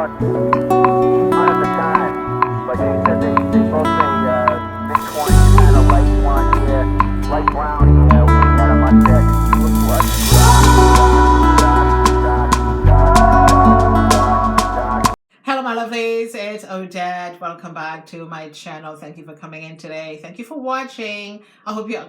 about 1 at a time. Like they said, they both say mid-20s, kind of light blonde hair, light brown hair. We got a mustache. Hello my lovelies, it's Odette. Welcome back to my channel. Thank you for coming in today. Thank you for watching. I hope you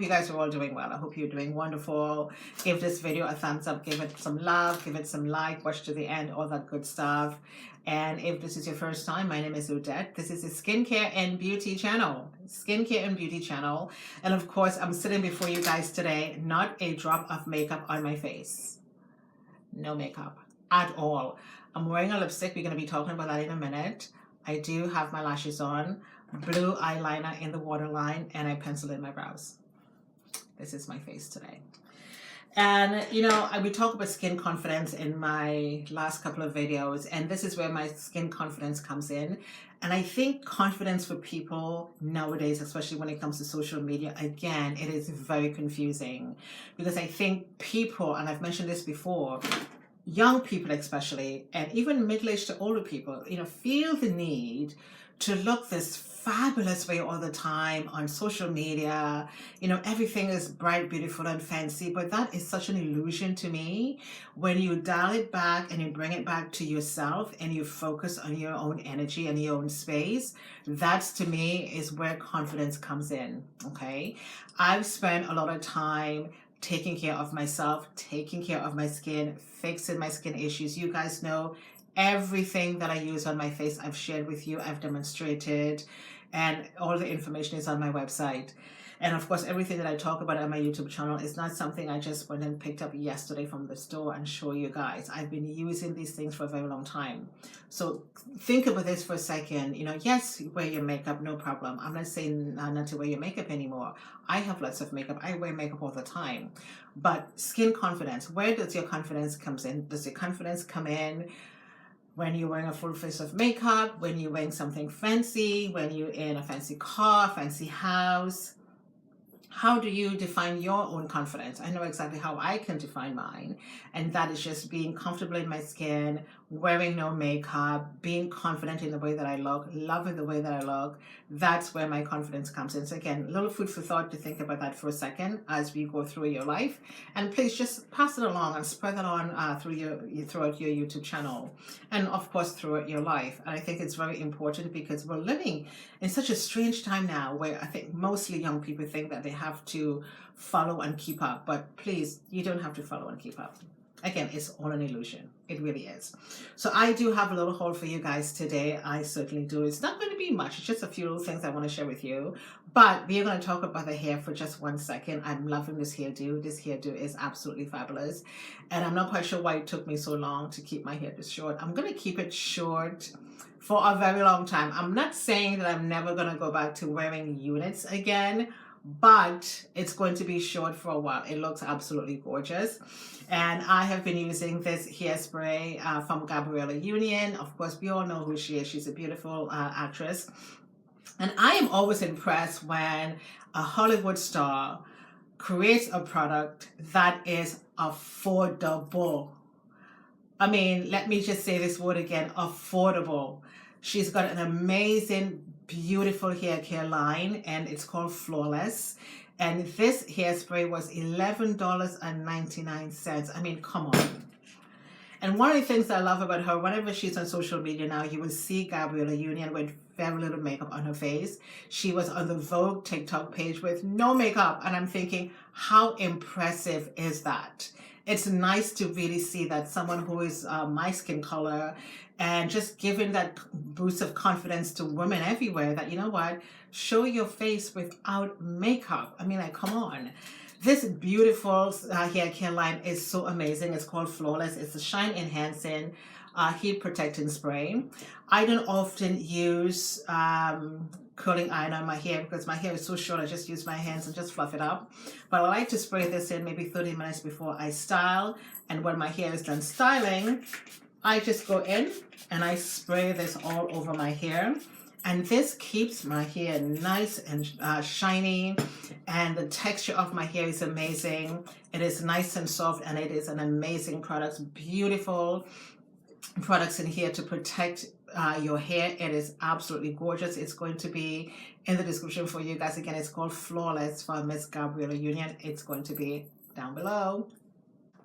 guys are all doing well. I hope you're doing wonderful. Give this video a thumbs up, give it some love, give it some like, watch to the end, all that good stuff. And if this is your first time, my name is Odette. This is a skincare and beauty channel. Skincare and beauty channel. And of course, I'm sitting before you guys today, not a drop of makeup on my face. No makeup at all. I'm wearing a lipstick. We're going to be talking about that in a minute. I do have my lashes on, blue eyeliner in the waterline, and I penciled in my brows. This is my face today. And, you know, we talk about skin confidence in my last couple of videos, and this is where my skin confidence comes in. And I think confidence for people nowadays, especially when it comes to social media, again, it is very confusing because I think people, and I've mentioned this before, young people especially, and even middle-aged to older people, you know, feel the need to look this fabulous way all the time on social media. You know, everything is bright, beautiful, and fancy, but that is such an illusion to me. When you dial it back and you bring it back to yourself and you focus on your own energy and your own space, that's to me is where confidence comes in, okay? I've spent a lot of time taking care of myself, taking care of my skin, fixing my skin issues. You guys know everything that I use on my face, I've shared with you, I've demonstrated, and all the information is on my website. And of course, everything that I talk about on my YouTube channel is not something I just went and picked up yesterday from the store and show you guys. I've been using these things for a very long time. So think about this for a second. You know, yes, wear your makeup, no problem. I'm not saying not to wear your makeup anymore. I have lots of makeup. I wear makeup all the time. But skin confidence, where does your confidence comes in? Does your confidence come in when you're wearing a full face of makeup, when you're wearing something fancy, when you're in a fancy car, fancy house? How do you define your own confidence? I know exactly how I can define mine, and that is just being comfortable in my skin, wearing no makeup, being confident in the way that I look, loving the way that I look. That's where my confidence comes in. So again, a little food for thought to think about that for a second as we go through your life, and please just pass it along and spread that on throughout your YouTube channel, and of course throughout your life. And I think it's very important because we're living in such a strange time now where I think mostly young people think that they have to follow and keep up, but please, you don't have to follow and keep up. Again, it's all an illusion. It really is. So I do have a little haul for you guys today. I certainly do. It's not going to be much. It's just a few little things I want to share with you. But we're going to talk about the hair for just 1 second. I'm loving this hairdo. This hairdo is absolutely fabulous. And I'm not quite sure why it took me so long to keep my hair this short. I'm going to keep it short for a very long time. I'm not saying that I'm never going to go back to wearing units again, but it's going to be short for a while. It looks absolutely gorgeous. And I have been using this hairspray from Gabrielle Union. Of course, we all know who she is. She's a beautiful actress. And I am always impressed when a Hollywood star creates a product that is affordable. I mean, let me just say this word again, affordable. She's got an amazing, beautiful hair care line, and it's called Flawless. And this hairspray was $11.99. I mean, come on. And one of the things I love about her, whenever she's on social media now, you will see Gabrielle Union with very little makeup on her face. She was on the Vogue TikTok page with no makeup. And I'm thinking, how impressive is that? It's nice to really see that someone who is my skin color and just giving that boost of confidence to women everywhere that, you know what, show your face without makeup. I mean, like, come on. This beautiful hair care line is so amazing. It's called Flawless. It's a shine enhancing heat protecting spray. I don't often use curling iron on my hair because my hair is so short. I just use my hands and just fluff it up. But I like to spray this in maybe 30 minutes before I style. And when my hair is done styling, I just go in and I spray this all over my hair. And this keeps my hair nice and shiny, and the texture of my hair is amazing. It is nice and soft, and it is an amazing product. Beautiful. products in here to protect your hair. It is absolutely gorgeous. It's going to be in the description for you guys. Again, it's called Flawless from Miss Gabrielle Union. It's going to be down below.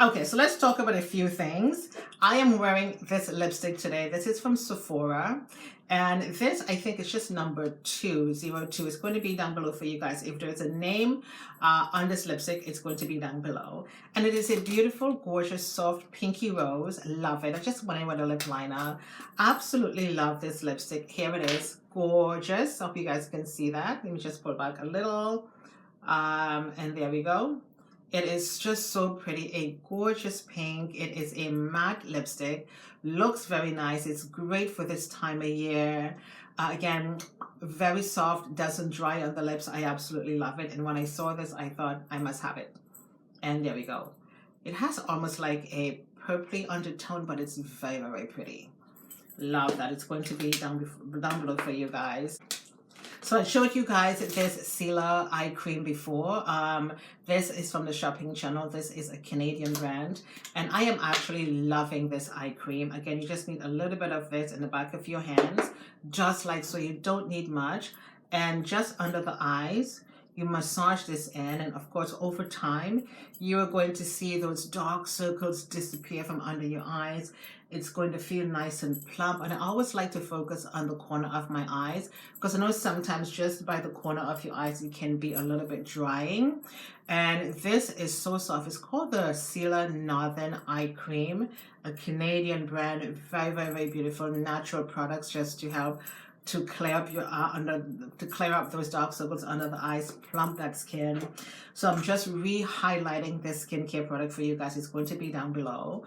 Okay, so let's talk about a few things. I am wearing this lipstick today. This is from Sephora. And this, I think, is just number 202. It's going to be down below for you guys. If there's a name on this lipstick, it's going to be down below. And it is a beautiful, gorgeous, soft, pinky rose. Love it. I just went in with a lip liner. Absolutely love this lipstick. Here it is. Gorgeous. Hope you guys can see that. Let me just pull back a little. And there we go. It is just so pretty, a gorgeous pink. It is a matte lipstick, looks very nice. It's great for this time of year. Again, very soft, doesn't dry on the lips. I absolutely love it. And when I saw this, I thought I must have it. And there we go. It has almost like a purpley undertone, but it's very, very pretty. Love that. It's going to be down below for you guys. So I showed you guys this Cela eye cream before. This is from the shopping channel. This is a Canadian brand. And I am actually loving this eye cream. Again, you just need a little bit of this in the back of your hands. Just like so, you don't need much. And just under the eyes, you massage this in. And of course, over time, you're going to see those dark circles disappear from under your eyes. It's going to feel nice and plump. And I always like to focus on the corner of my eyes because I know sometimes just by the corner of your eyes, it can be a little bit drying. And this is so soft. It's called the Cela Nothern Eye Cream, a Canadian brand. Very, very, very beautiful natural products just to help to clear up your clear up those dark circles under the eyes, plump that skin. So I'm just re-highlighting this skincare product for you guys. It's going to be down below.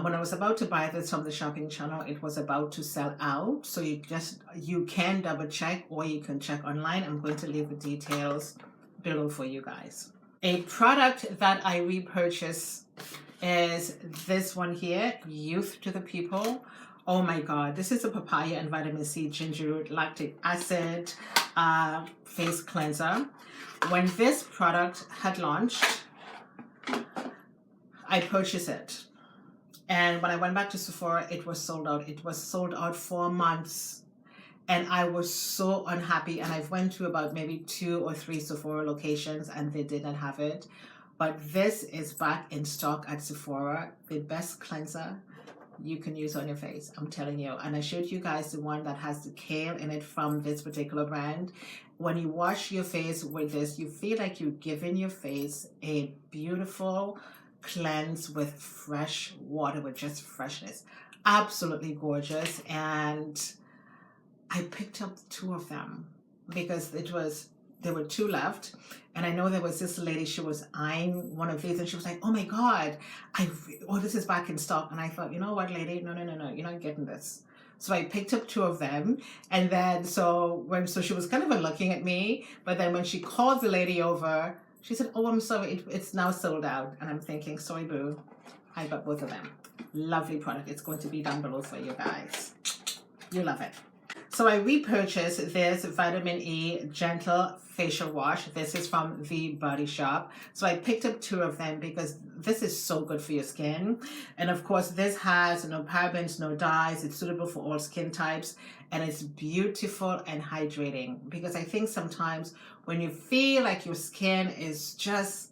When I was about to buy this from the shopping channel, it was about to sell out. So you can double check or you can check online. I'm going to leave the details below for you guys. A product that I repurchased is this one here, Youth to the People. Oh my God, this is a papaya and vitamin C, ginger root, lactic acid face cleanser. When this product had launched, I purchased it. And when I went back to Sephora, it was sold out. It was sold out for months. And I was so unhappy. And I went to about maybe 2 or 3 Sephora locations and they did not have it. But this is back in stock at Sephora. The best cleanser you can use on your face, I'm telling you. And I showed you guys the one that has the kale in it from this particular brand. When you wash your face with this, you feel like you're giving your face a beautiful cleanse with fresh water, with just freshness. Absolutely gorgeous. And I picked up 2 of them because there were 2 left. And I know there was this lady, she was eyeing one of these and she was like, oh my God, this is back in stock. And I thought, you know what, lady, no, you're not getting this. So I picked up 2 of them. And then, so she was kind of looking at me, but then when she called the lady over, she said, oh, I'm sorry, it's now sold out. And I'm thinking, sorry, boo, I got both of them. Lovely product. It's going to be down below for you guys. You love it. So I repurchased this vitamin E gentle facial wash. This is from The Body Shop. So I picked up 2 of them because this is so good for your skin. And of course, this has no parabens, no dyes. It's suitable for all skin types. And it's beautiful and hydrating. Because I think sometimes when you feel like your skin is just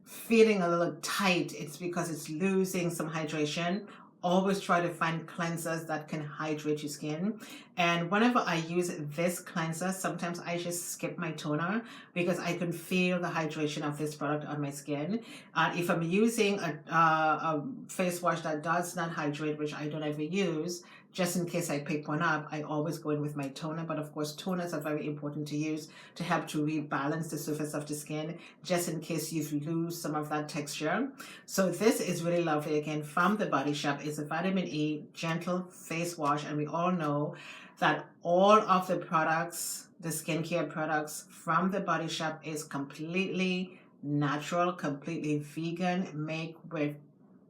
feeling a little tight, it's because it's losing some hydration. Always try to find cleansers that can hydrate your skin. And whenever I use this cleanser, sometimes I just skip my toner because I can feel the hydration of this product on my skin. If I'm using a face wash that does not hydrate, which I don't ever use, just in case I pick one up, I always go in with my toner. But of course, toners are very important to use to help to rebalance the surface of the skin, just in case you lose some of that texture. So this is really lovely. Again, from The Body Shop. It's a vitamin E gentle face wash. And we all know that all of the products, the skincare products from The Body Shop is completely natural, completely vegan, made with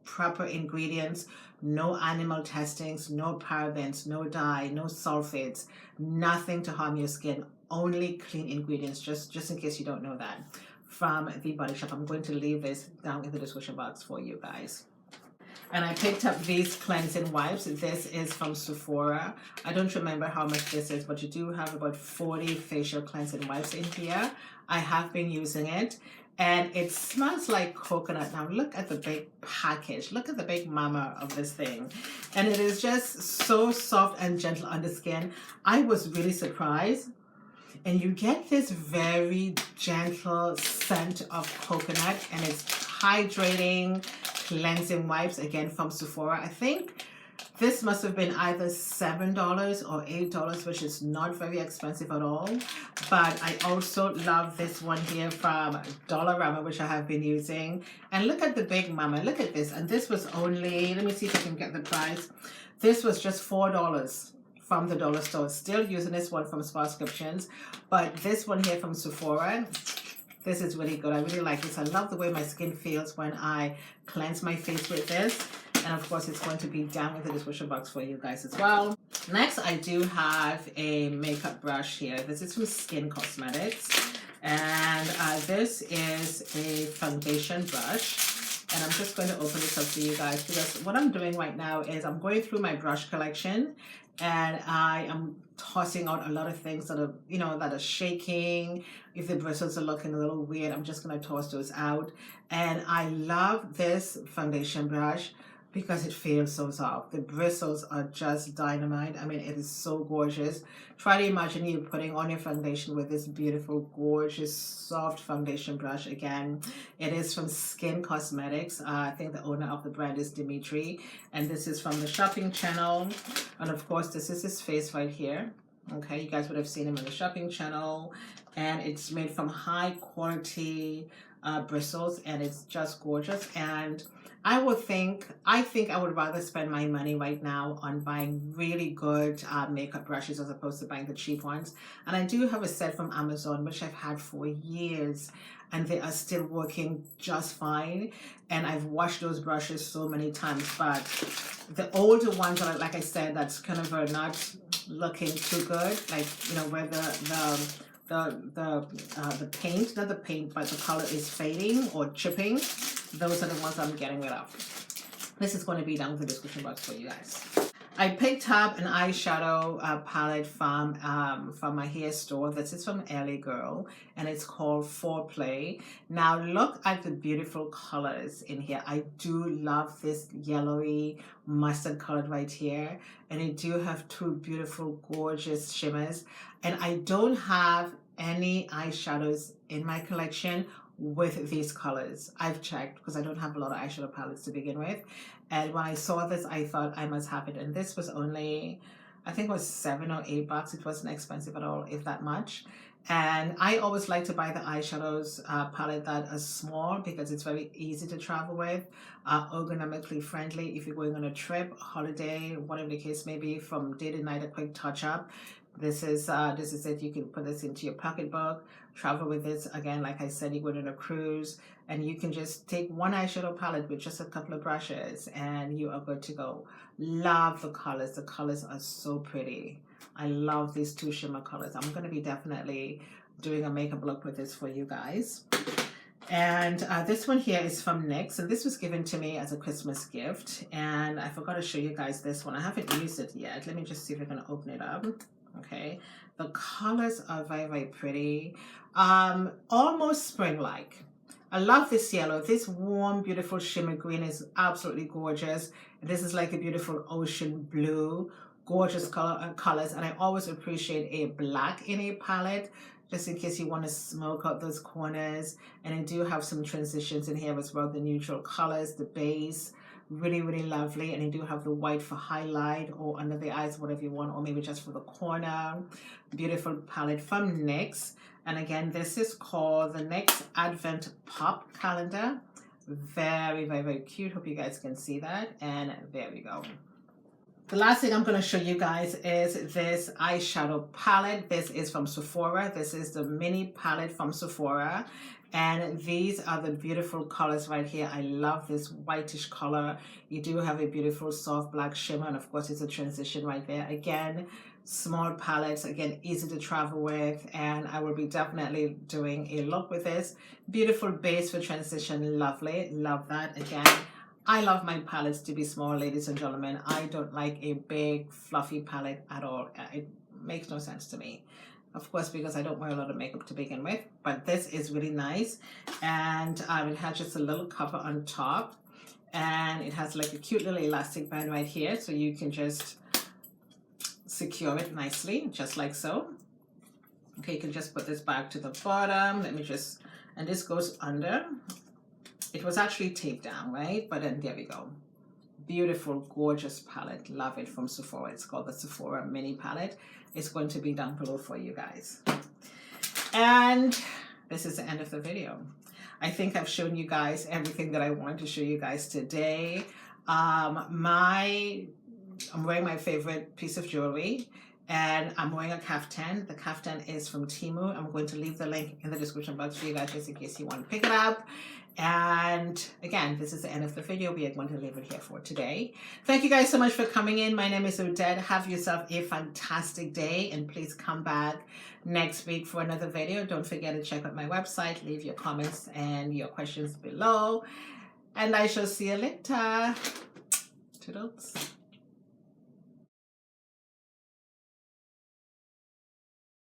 proper ingredients, no animal testings, no parabens, no dye, no sulfates, nothing to harm your skin, only clean ingredients, just in case you don't know that, from The Body Shop. I'm going to leave this down in the description box for you guys. And I picked up these cleansing wipes. This is from Sephora. I don't remember how much this is, but you do have about 40 facial cleansing wipes in here. I have been using it, and it smells like coconut. Now look at the big package. Look at the big mama of this thing. And it is just so soft and gentle on the skin. I was really surprised. And you get this very gentle scent of coconut, and it's hydrating cleansing wipes, again from Sephora. I think this must have been either $7 or $8, which is not very expensive at all. But I also love this one here from Dollarama, which I have been using. And look at the big mama. Look at this. And this was only, let me see if I can get the price. This was just $4 from the dollar store. Still using this one from Spascriptions. But this one here from Sephora, this is really good. I really like this. I love the way my skin feels when I cleanse my face with this. And of course, it's going to be down in the description box for you guys as well. Next, I do have a makeup brush here. This is from Skin Cosmetics. And this is a foundation brush. And I'm just going to open this up for you guys, because what I'm doing right now is I'm going through my brush collection, and I am tossing out a lot of things that are, you know, that are shaking. If the bristles are looking a little weird, I'm just going to toss those out. And I love this foundation brush because it feels so soft. The bristles are just dynamite. I mean, it is so gorgeous. Try to imagine you putting on your foundation with this beautiful, gorgeous, soft foundation brush. Again, it is from Skin Cosmetics. I think the owner of the brand is Dimitri. And this is from the shopping channel. And of course, this is his face right here. Okay, you guys would have seen him on the shopping channel. And it's made from high quality bristles, and it's just gorgeous. And I think I would rather spend my money right now on buying really good makeup brushes as opposed to buying the cheap ones. And I do have a set from Amazon, which I've had for years, and they are still working just fine. And I've washed those brushes so many times, but the older ones are, like I said, that's kind of not looking too good. Like, you know, where the paint, not the paint, but the color is fading or chipping. Those are the ones I'm getting rid of. This is going to be down in the description box for you guys. I picked up an eyeshadow palette from my hair store. This is from LA Girl, and it's called Foreplay. Now look at the beautiful colors in here. I do love this yellowy mustard color right here, and I do have two beautiful, gorgeous shimmers. And I don't have any eyeshadows in my collection with these colors. I've checked because I don't have a lot of eyeshadow palettes to begin with, and when I saw this, I thought I must have it. And this was only, I think it was $7 or $8. It wasn't expensive at all, if that much. And I always like to buy the eyeshadows palette that are small, because it's very easy to travel with, ergonomically friendly if you're going on a trip, holiday, whatever the case may be, from day to night, a quick touch up. This is it. You can put this into your pocketbook, travel with this. Again, like I said, you go on a cruise, and you can just take one eyeshadow palette with just a couple of brushes, and you are good to go. Love the colors. The colors are so pretty. I love these two shimmer colors. I'm going to be definitely doing a makeup look with this for you guys. And this one here is from NYX, and this was given to me as a Christmas gift. And I forgot to show you guys this one. I haven't used it yet. Let me just see if I can open it up. Okay, the colors are very, very pretty. Almost spring-like. I love this yellow. This warm, beautiful shimmer green is absolutely gorgeous. This is like a beautiful ocean blue. Gorgeous colors. And I always appreciate a black in a palette, just in case you want to smoke out those corners. And I do have some transitions in here as well. The neutral colors, the base. Really, really lovely. And you do have the white for highlight or under the eyes, whatever you want, or maybe just for the corner. Beautiful palette from NYX. And again, this is called the NYX Advent Pop Calendar. Very, very, very cute. Hope you guys can see that. And there we go. The last thing I'm going to show you guys is this eyeshadow palette. This is from Sephora. This is the mini palette from Sephora. And these are the beautiful colors right here. I love this whitish color. You do have a beautiful soft black shimmer, and of course it's a transition right there. Again, small palettes, again, easy to travel with, and I will be definitely doing a look with this. Beautiful base for transition, lovely, love that. Again, I love my palettes to be small, ladies and gentlemen. I don't like a big fluffy palette at all. It makes no sense to me. Of course, because I don't wear a lot of makeup to begin with, but this is really nice. And it has just a little cover on top, and it has like a cute little elastic band right here, so you can just secure it nicely, just like so. Okay, you can just put this back to the bottom. Let me just, and this goes under. It was actually taped down, right? But then there we go. Beautiful, gorgeous palette. Love it, from Sephora. It's called the Sephora Mini Palette. It's going to be down below for you guys. And this is the end of the video. I think I've shown you guys everything that I wanted to show you guys today. I'm wearing my favorite piece of jewelry, and I'm wearing a kaftan. The kaftan is from Temu. I'm going to leave the link in the description box for you guys, just in case you want to pick it up. And again, this is the end of the video. We are going to leave it here for today. Thank you guys so much for coming in. My name is Odette. Have yourself a fantastic day, and please come back next week for another video. Don't forget to check out my website. Leave your comments and your questions below, and I shall see you later. Toodles.